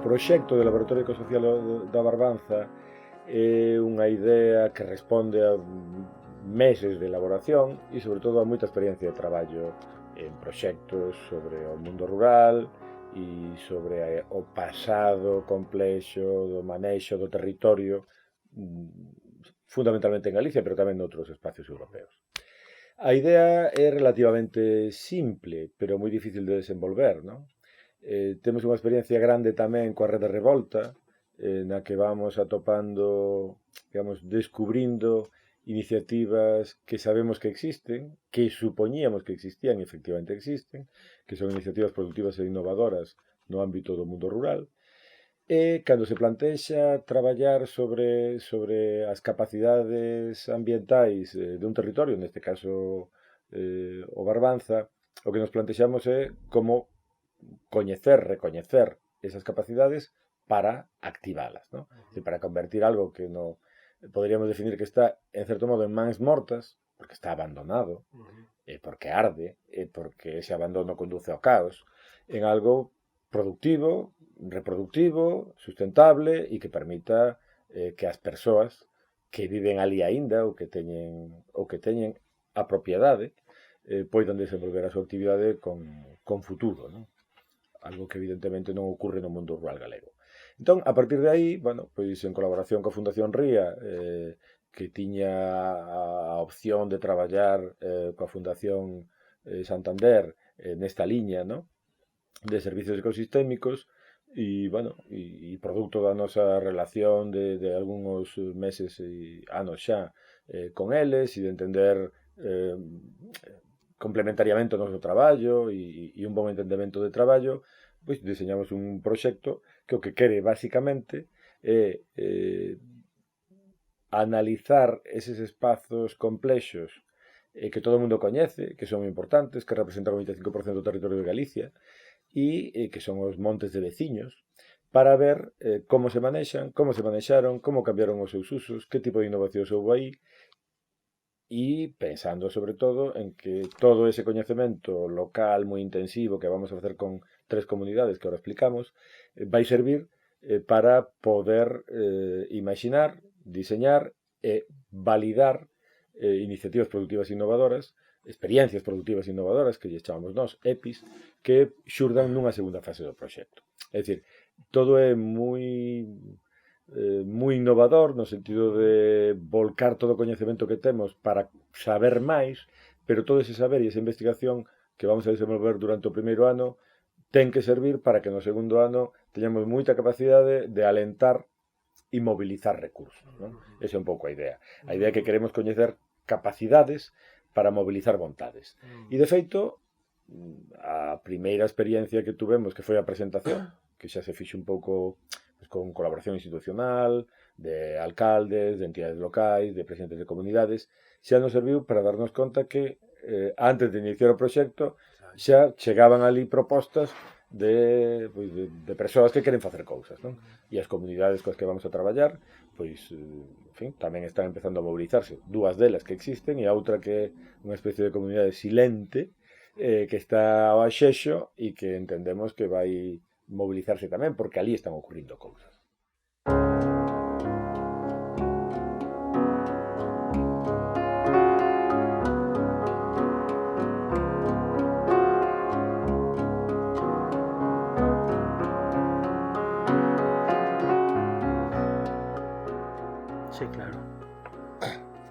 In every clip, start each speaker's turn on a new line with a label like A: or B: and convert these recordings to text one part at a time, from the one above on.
A: proxecto do Laboratorio Ecosocial da Barbanza é unha idea que responde a meses de elaboración e sobre todo a moita experiencia de traballo en proxectos sobre o mundo rural e sobre o pasado complexo do manexo do territorio, fundamentalmente en Galicia, pero tamén noutros espacios europeos. A idea é relativamente simple, pero moi difícil de desenvolver, non? Temos unha experiencia grande tamén coa Rede Revolta, na que vamos atopando, digamos, descubrindo iniciativas que sabemos que existen, que supoñíamos que existían e efectivamente existen, que son iniciativas productivas e innovadoras no ámbito do mundo rural, e cando se plantexa traballar sobre as capacidades ambientais dun territorio, neste caso o Barbanza, o que nos plantexamos é como recoñecer esas capacidades para activalas, ¿no? Para convertir algo que no podríamos definir que está, en certo modo, en mans mortas, porque está abandonado, porque arde, porque ese abandono conduce ao caos, en algo productivo, reproductivo, sustentable e que permita que as persoas que viven ali aínda ou que teñen a propiedade poidan desenvolver a súa actividade con futuro, ¿no? Algo que evidentemente non ocorre no mundo rural galego. Entón, a partir de aí, bueno, pois en colaboración coa Fundación Ría, que tiña a opción de traballar coa Fundación Santander nesta liña, ¿no?, de servicios ecosistémicos, e, bueno, e producto da nosa relación de algúns meses e anos xa con eles, e de entender complementariamente o noso traballo e un bon entendemento de traballo, pois diseñamos un proxecto que o que quere basicamente é analizar eses espazos complexos que todo o mundo coñece, que son importantes, que representan o 25% do territorio de Galicia e que son os montes de veciños, para ver como se manexan, como se manexaron, como cambiaron os seus usos, que tipo de innovacións houve aí, e pensando sobre todo en que todo ese coñecemento local moi intensivo que vamos a facer con 3 comunidades que ahora explicamos vai servir para poder imaginar, diseñar e validar iniciativas productivas innovadoras, experiencias productivas innovadoras, que lle chamamos nós, EPIs, que xurdan nunha segunda fase do proxecto. É dicir, todo é moi innovador no sentido de volcar todo o coñecemento que temos para saber máis, pero todo ese saber e esa investigación que vamos a desenvolver durante o primeiro ano ten que servir para que no segundo ano teñamos moita capacidade de alentar e mobilizar recursos, non? Esa é un pouco a idea. A idea é que queremos coñecer capacidades para mobilizar vontades. E, de feito, a primeira experiencia que tuvemos, que foi a presentación, que xa se fixe un pouco pues, con colaboración institucional, de alcaldes, de entidades locais, de presidentes de comunidades, xa nos serviu para darnos conta que antes de iniciar o proxecto xa chegaban ali propostas de persoas que queren facer cousas, non? E as comunidades coas que vamos a traballar, pois, en fin, tamén están empezando a mobilizarse. Dúas delas que existen e a outra que é unha especie de comunidade silente que está ao axexo e que entendemos que vai mobilizarse tamén, porque ali están ocurrindo cousas.
B: Sí, claro.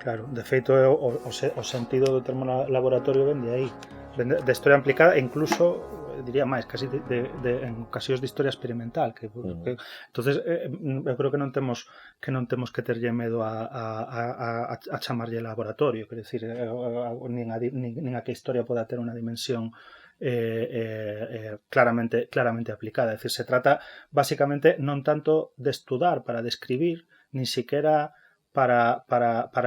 B: Claro, de feito o sentido do termo laboratorio vende aí, vende de historia aplicada e incluso diría máis, casi en ocasións de historia experimental, que entonces eu creo que non temos que terlle medo a chamarlle laboratorio, quer decir, nin a que a historia poda ter unha dimensión claramente aplicada, é dicir, se trata basicamente non tanto de estudar para describir, nin siquiera para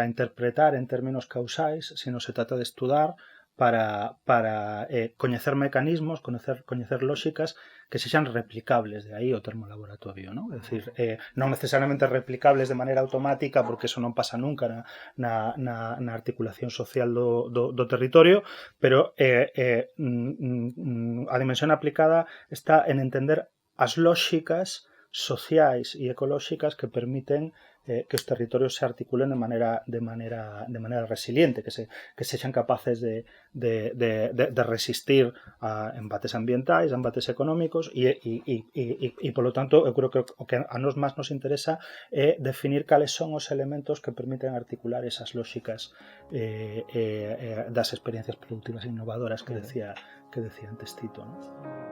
B: interpretar en términos causais, sino se trata de estudar para coñecer mecanismos, coñecer lóxicas que sexan replicables, de aí o termo laboratorio, non? É dicir, non necesariamente replicables de maneira automática, porque eso non pasa nunca na articulación social do territorio, pero a dimensión aplicada está en entender as lóxicas sociais e ecolóxicas que permiten que os territorios se articulen de maneira resiliente, que sexan capaces de resistir a embates ambientais, a embates económicos e polo tanto eu creo que o que a nos máis nos interesa é definir cales son os elementos que permiten articular esas lóxicas das experiencias productivas innovadoras que decía antes Tito, ¿no?